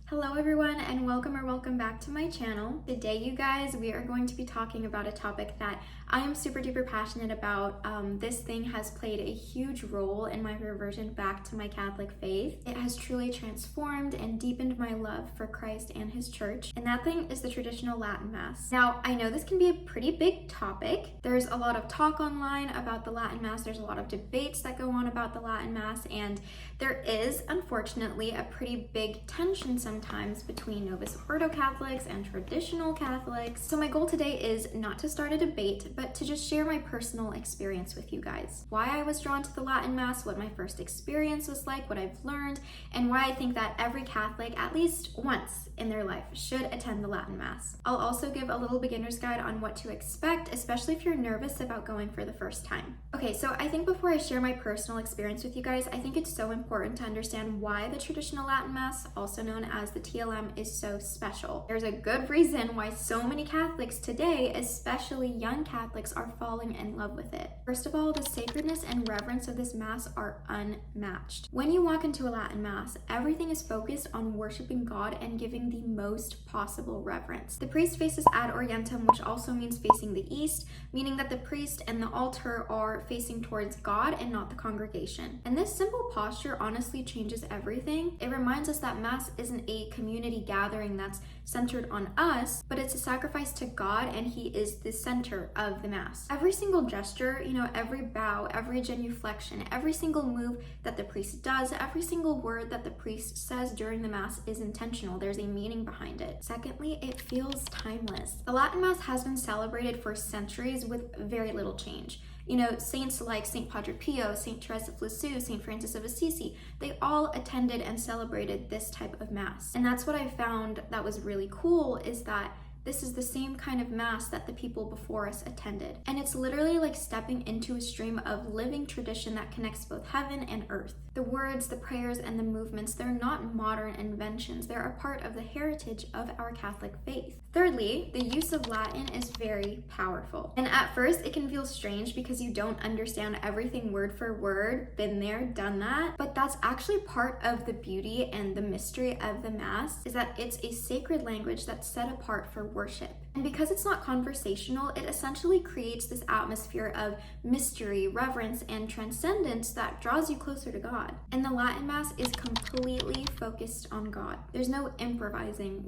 Hello everyone and welcome back to my channel. Today you guys, we are going to be talking about a topic that I am super duper passionate about. This thing has played a huge role in my reversion back to my Catholic faith. It has truly transformed and deepened my love for Christ and his church, and that thing is the traditional Latin Mass. Now, I know this can be a pretty big topic. There's a lot of talk online about the Latin Mass. There's a lot of debates that go on about the Latin Mass, and there is, unfortunately, a pretty big tension sometimes between Novus Ordo Catholics and traditional Catholics. So my goal today is not to start a debate, but to just share my personal experience with you guys. Why I was drawn to the Latin Mass, what my first experience was like, what I've learned, and why I think that every Catholic, at least once in their life, should attend the Latin Mass. I'll also give a little beginner's guide on what to expect, especially if you're nervous about going for the first time. Okay, so I think before I share my personal experience with you guys, I think it's so important to understand why the traditional Latin Mass, also known as the TLM, is so special. There's a good reason why so many Catholics today, especially young Catholics, are falling in love with it. First of all, the sacredness and reverence of this Mass are unmatched. When you walk into a Latin Mass, everything is focused on worshiping God and giving the most possible reverence. The priest faces ad orientem, which also means facing the east, meaning that the priest and the altar are facing towards God and not the congregation. And this simple posture honestly changes everything. It reminds us that Mass isn't a community gathering that's centered on us, but it's a sacrifice to God, and he is the center of the Mass. Every single gesture, every bow, every genuflection, every single move that the priest does, every single word that the priest says during the Mass is intentional. There's a meaning behind it. Secondly, it feels timeless. The Latin Mass has been celebrated for centuries with very little change. Saints like St. Padre Pio, St. Therese of Lisieux, St. Francis of Assisi, they all attended and celebrated this type of Mass. And that's what I found that was really cool, is that this is the same kind of Mass that the people before us attended. And it's literally like stepping into a stream of living tradition that connects both heaven and earth. The words, the prayers, and the movements, they're not modern inventions. They're a part of the heritage of our Catholic faith. Thirdly, the use of Latin is very powerful. And at first, it can feel strange because you don't understand everything word for word. Been there, done that. But that's actually part of the beauty and the mystery of the Mass, is that it's a sacred language that's set apart for worship. And because it's not conversational, it essentially creates this atmosphere of mystery, reverence, and transcendence that draws you closer to God. And the Latin Mass is completely focused on God. There's no improvising,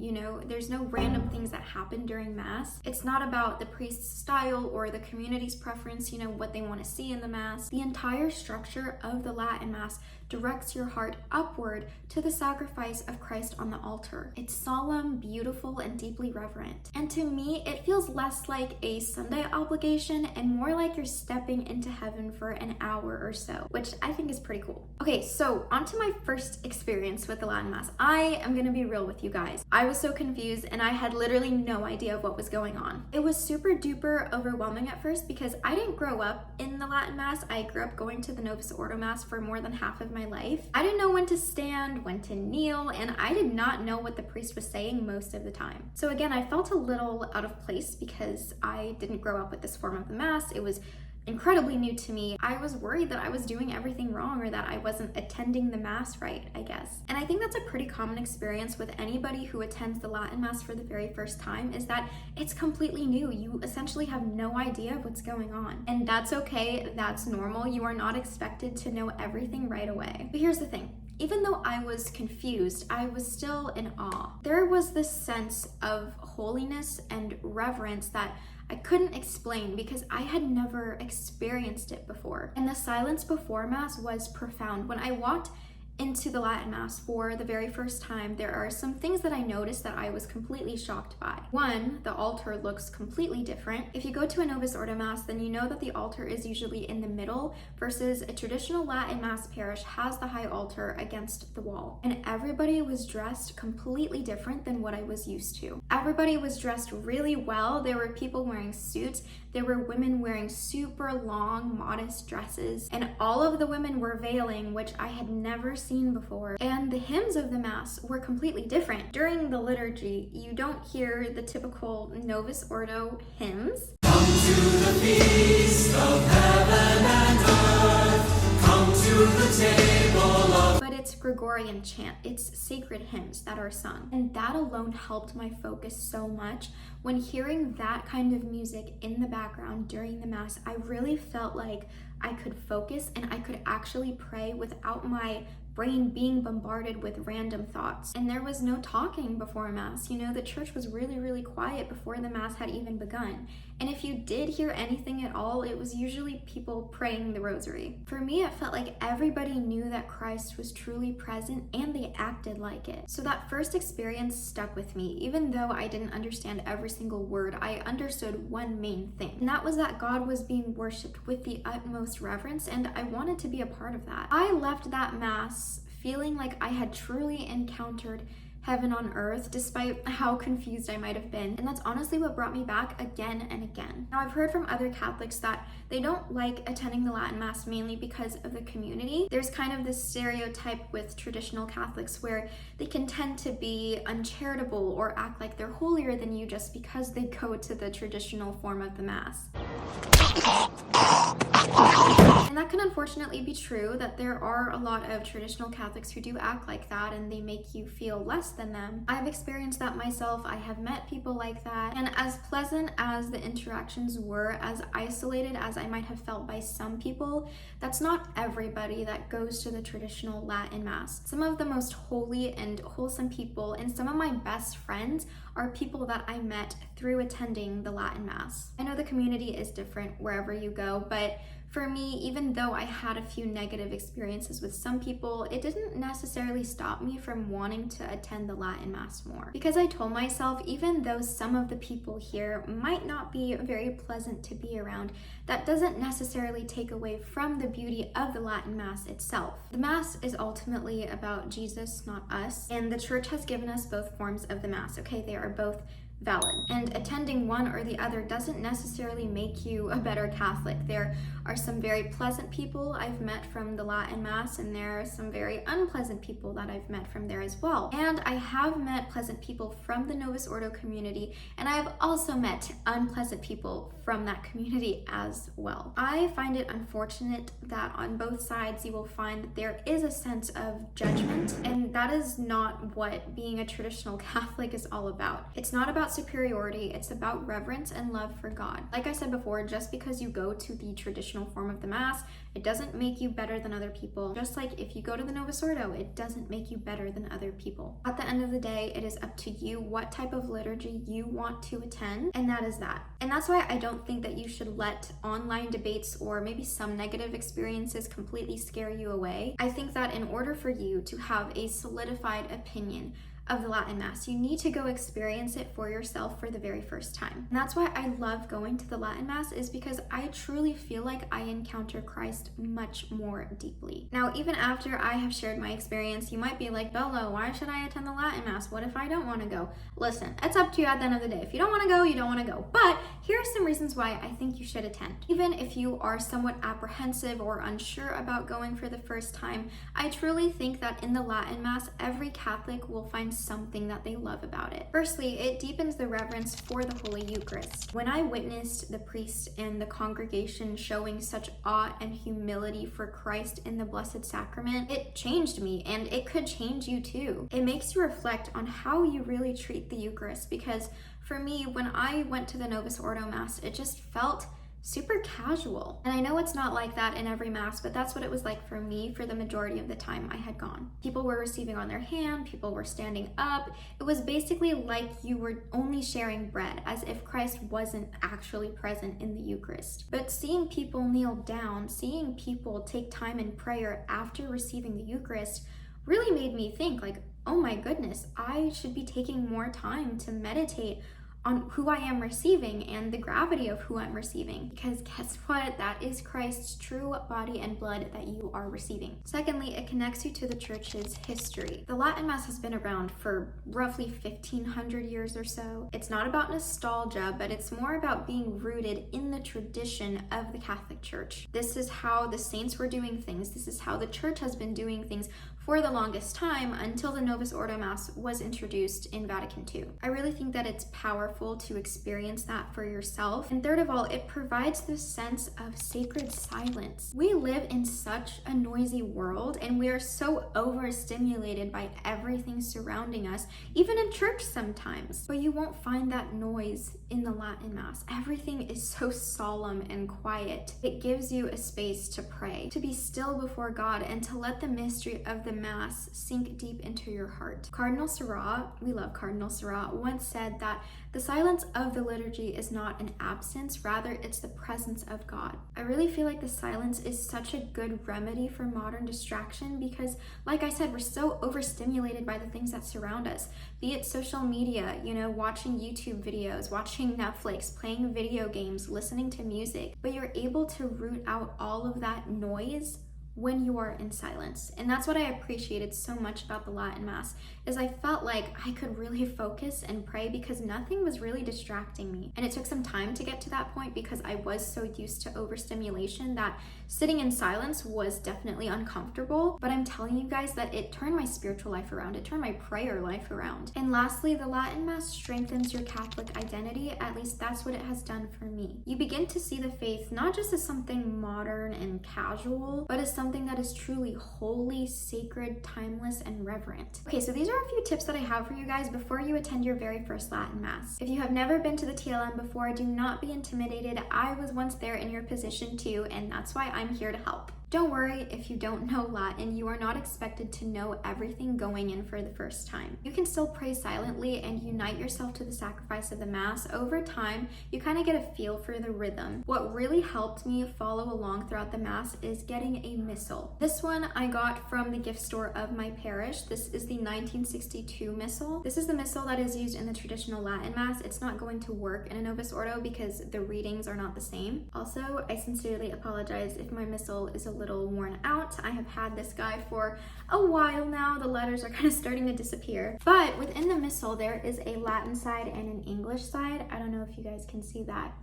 there's no random things that happen during Mass. It's not about the priest's style or the community's preference, what they want to see in the Mass. The entire structure of the Latin Mass directs your heart upward to the sacrifice of Christ on the altar. It's solemn, beautiful, and deeply reverent. And to me, it feels less like a Sunday obligation and more like you're stepping into heaven for an hour or so, which I think is pretty cool. Okay, so on to my first experience with the Latin Mass. I am gonna be real with you guys. I was so confused and I had literally no idea of what was going on. It was super duper overwhelming at first because I didn't grow up in the Latin Mass. I grew up going to the Novus Ordo Mass for more than half of my life. I didn't know when to stand, when to kneel, and I did not know what the priest was saying most of the time. So again, I felt a little out of place because I didn't grow up with this form of the Mass. It was incredibly new to me. I was worried that I was doing everything wrong or that I wasn't attending the Mass right, I guess. And I think that's a pretty common experience with anybody who attends the Latin Mass for the very first time, is that it's completely new. You essentially have no idea of what's going on. And that's okay, that's normal. You are not expected to know everything right away. But here's the thing. Even though I was confused, I was still in awe. There was this sense of holiness and reverence that I couldn't explain because I had never experienced it before. And the silence before Mass was profound. When I walked into the Latin Mass for the very first time, there are some things that I noticed that I was completely shocked by. One, the altar looks completely different. If you go to a Novus Ordo Mass, then you know that the altar is usually in the middle versus a traditional Latin Mass parish has the high altar against the wall. And everybody was dressed completely different than what I was used to. Everybody was dressed really well. There were people wearing suits. There were women wearing super long, modest dresses, and all of the women were veiling, which I had never seen before. And the hymns of the Mass were completely different. During the liturgy, you don't hear the typical Novus Ordo hymns. Come to the feast of heaven and earth. Come But it's Gregorian chant, it's sacred hymns that are sung. And that alone helped my focus so much. When hearing that kind of music in the background during the Mass, I really felt like I could focus and I could actually pray without my brain being bombarded with random thoughts. And there was no talking before Mass. You know, the church was really quiet before the Mass had even begun. And if you did hear anything at all, it was usually people praying the rosary. For me, it felt like everybody knew that Christ was truly present and they acted like it. So that first experience stuck with me. Even though I didn't understand every single word, I understood one main thing. And that was that God was being worshipped with the utmost reverence, and I wanted to be a part of that. I left that Mass feeling like I had truly encountered heaven on earth, despite how confused I might have been. And that's honestly what brought me back again and again. Now, I've heard from other Catholics that they don't like attending the Latin Mass mainly because of the community. There's kind of this stereotype with traditional Catholics where they can tend to be uncharitable or act like they're holier than you just because they go to the traditional form of the Mass. And that can unfortunately be true, that there are a lot of traditional Catholics who do act like that and they make you feel less than them. I've experienced that myself. I have met people like that. And as pleasant as the interactions were, as isolated as I might have felt by some people, that's not everybody that goes to the traditional Latin Mass. Some of the most holy and wholesome people and some of my best friends are people that I met through attending the Latin Mass. I know the community is different wherever you go, but for me, even though I had a few negative experiences with some people, it didn't necessarily stop me from wanting to attend the Latin Mass more. Because I told myself, even though some of the people here might not be very pleasant to be around, that doesn't necessarily take away from the beauty of the Latin Mass itself. The Mass is ultimately about Jesus, not us, and the Church has given us both forms of the Mass, okay? They are both valid. And attending one or the other doesn't necessarily make you a better Catholic. There are some very pleasant people I've met from the Latin Mass, and there are some very unpleasant people that I've met from there as well. And I have met pleasant people from the Novus Ordo community, and I have also met unpleasant people from that community as well. I find it unfortunate that on both sides you will find that there is a sense of judgment, and that is not what being a traditional Catholic is all about. It's not about superiority, it's about reverence and love for God. Like I said before, just because you go to the traditional form of the Mass, it doesn't make you better than other people. Just like if you go to the Novus Ordo, it doesn't make you better than other people. At the end of the day, it is up to you what type of liturgy you want to attend, and that is that. And that's why I don't think that you should let online debates or maybe some negative experiences completely scare you away. I think that in order for you to have a solidified opinion of the Latin Mass, you need to go experience it for yourself for the very first time. And that's why I love going to the Latin Mass, is because I truly feel like I encounter Christ much more deeply. Now, even after I have shared my experience, you might be like, Bella, why should I attend the Latin Mass? What if I don't want to go? Listen, it's up to you at the end of the day. If you don't want to go, you don't want to go. But here are some reasons why I think you should attend. Even if you are somewhat apprehensive or unsure about going for the first time, I truly think that in the Latin Mass, every Catholic will find something that they love about it. Firstly, it deepens the reverence for the Holy Eucharist. When I witnessed the priest and the congregation showing such awe and humility for Christ in the Blessed Sacrament, it changed me, and it could change you too. It makes you reflect on how you really treat the Eucharist, because for me, when I went to the Novus Ordo Mass, it just felt super casual. And I know it's not like that in every Mass, but that's what it was like for me for the majority of the time I had gone. People were receiving on their hand, people were standing up. It was basically like you were only sharing bread, as if Christ wasn't actually present in the Eucharist. But seeing people kneel down, seeing people take time in prayer after receiving the Eucharist really made me think like, oh my goodness, I should be taking more time to meditate on who I am receiving and the gravity of who I'm receiving. Because guess what? That is Christ's true body and blood that you are receiving. Secondly, it connects you to the Church's history. The Latin Mass has been around for roughly 1500 years or so. It's not about nostalgia, but it's more about being rooted in the tradition of the Catholic Church. This is how the saints were doing things. This is how the Church has been doing things for the longest time until the Novus Ordo Mass was introduced in Vatican II. I really think that it's powerful to experience that for yourself. And third of all, it provides this sense of sacred silence. We live in such a noisy world and we are so overstimulated by everything surrounding us, even in church sometimes. But you won't find that noise in the Latin Mass. Everything is so solemn and quiet. It gives you a space to pray, to be still before God, and to let the mystery of the Mass sink deep into your heart. Cardinal Sarah, we love Cardinal Sarah, once said that the silence of the liturgy is not an absence, rather it's the presence of God. I really feel like the silence is such a good remedy for modern distraction because, like I said, we're so overstimulated by the things that surround us, be it social media, watching YouTube videos, watching Netflix, playing video games, listening to music, but you're able to root out all of that noise when you are in silence. And that's what I appreciated so much about the Latin Mass, is I felt like I could really focus and pray because nothing was really distracting me. And it took some time to get to that point because I was so used to overstimulation that sitting in silence was definitely uncomfortable. But I'm telling you guys that it turned my spiritual life around. It turned my prayer life around. And lastly, the Latin Mass strengthens your Catholic identity. At least that's what it has done for me. You begin to see the faith not just as something modern and casual, but as something that is truly holy, sacred, timeless, and reverent. Okay, so these are a few tips that I have for you guys before you attend your very first Latin Mass. If you have never been to the TLM before, do not be intimidated. I was once there in your position too, and that's why I'm here to help. Don't worry if you don't know Latin, you are not expected to know everything going in for the first time. You can still pray silently and unite yourself to the sacrifice of the Mass. Over time, you kind of get a feel for the rhythm. What really helped me follow along throughout the Mass is getting a missal. This one I got from the gift store of my parish. This is the 1962 missal. This is the missal that is used in the traditional Latin Mass. It's not going to work in a Novus Ordo because the readings are not the same. Also, I sincerely apologize if my missal is a little worn out. I have had this guy for a while now. The letters are kind of starting to disappear. But within the missal, there is a Latin side and an English side. I don't know if you guys can see that.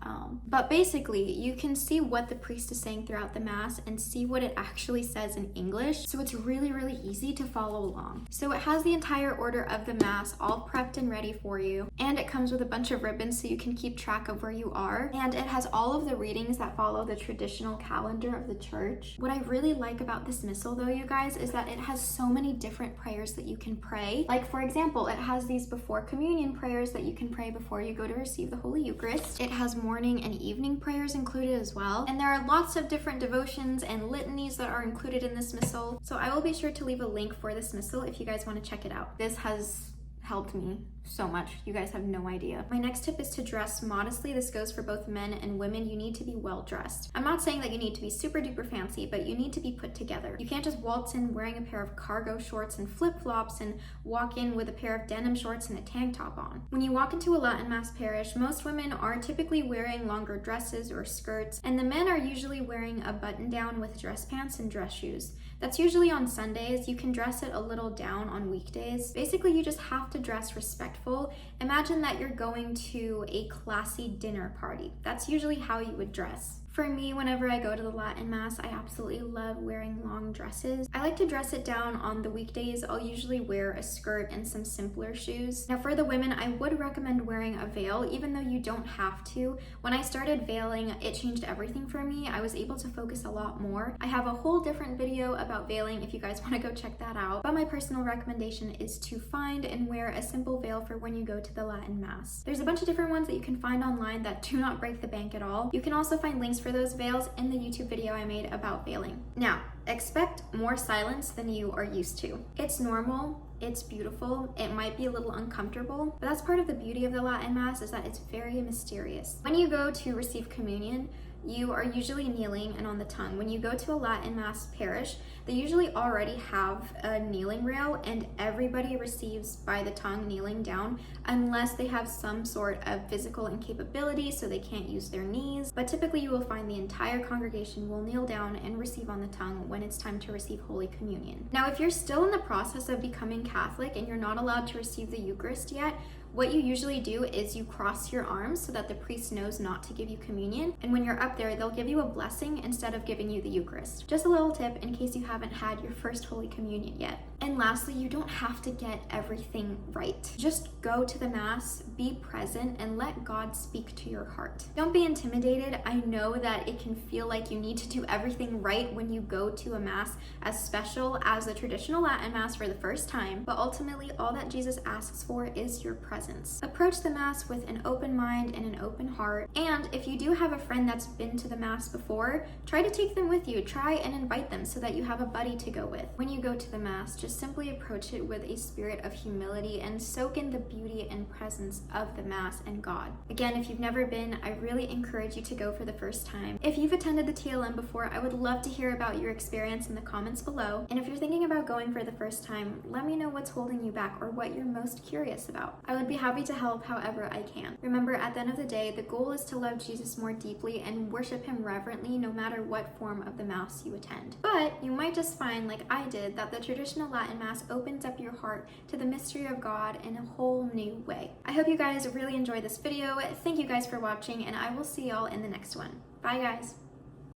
But basically, you can see what the priest is saying throughout the Mass and see what it actually says in English. So it's really, really easy to follow along. So it has the entire order of the Mass all prepped and ready for you. And it comes with a bunch of ribbons so you can keep track of where you are. And it has all of the readings that follow the traditional calendar of the church. What I really like about this missal though, you guys, is that it has so many different prayers that you can pray. Like for example, it has these before communion prayers that you can pray before you go to receive the Holy Eucharist. It has morning and evening prayers included as well. And there are lots of different devotions and litanies that are included in this missal. So I will be sure to leave a link for this missal if you guys want to check it out. This has helped me so much. You guys have no idea. My next tip is to dress modestly. This goes for both men and women. You need to be well dressed. I'm not saying that you need to be super duper fancy, but you need to be put together. You can't just waltz in wearing a pair of cargo shorts and flip-flops and walk in with a pair of denim shorts and a tank top on. When you walk into a Latin Mass parish, most women are typically wearing longer dresses or skirts, and the men are usually wearing a button down with dress pants and dress shoes. That's usually on Sundays. You can dress it a little down on weekdays. Basically, you just have to dress respectful. Imagine that you're going to a classy dinner party. That's usually how you would dress. For me, whenever I go to the Latin Mass, I absolutely love wearing long dresses. I like to dress it down on the weekdays. I'll usually wear a skirt and some simpler shoes. Now for the women, I would recommend wearing a veil, even though you don't have to. When I started veiling, it changed everything for me. I was able to focus a lot more. I have a whole different video about veiling if you guys want to go check that out. But my personal recommendation is to find and wear a simple veil for when you go to the Latin Mass. There's a bunch of different ones that you can find online that do not break the bank at all. You can also find links for those veils in the YouTube video I made about veiling. Now, expect more silence than you are used to. It's normal, it's beautiful, it might be a little uncomfortable, but that's part of the beauty of the Latin Mass, is that it's very mysterious. When you go to receive communion, you are usually kneeling and on the tongue. When you go to a Latin Mass parish, they usually already have a kneeling rail and everybody receives by the tongue kneeling down unless they have some sort of physical incapability so they can't use their knees. But typically you will find the entire congregation will kneel down and receive on the tongue when it's time to receive Holy Communion. Now, if you're still in the process of becoming Catholic and you're not allowed to receive the Eucharist yet, what you usually do is you cross your arms so that the priest knows not to give you communion. And when you're up there, they'll give you a blessing instead of giving you the Eucharist. Just a little tip in case you haven't had your first Holy Communion yet. And lastly, you don't have to get everything right. Just go to the Mass, be present, and let God speak to your heart. Don't be intimidated. I know that it can feel like you need to do everything right when you go to a Mass as special as the traditional Latin Mass for the first time, but ultimately all that Jesus asks for is your presence. Approach the Mass with an open mind and an open heart, and if you do have a friend that's been to the Mass before, try to take them with you. Try and invite them so that you have a buddy to go with. When you go to the Mass, just simply approach it with a spirit of humility and soak in the beauty and presence of the Mass and God. Again, if you've never been, I really encourage you to go for the first time. If you've attended the TLM before, I would love to hear about your experience in the comments below. And if you're thinking about going for the first time, let me know what's holding you back or what you're most curious about. I would be happy to help however I can. Remember, at the end of the day, the goal is to love Jesus more deeply and worship him reverently no matter what form of the Mass you attend. But you might just find, like I did, that the traditional Latin Mass opens up your heart to the mystery of God in a whole new way. I hope you guys really enjoyed this video. Thank you guys for watching, and I will see y'all in the next one. Bye guys!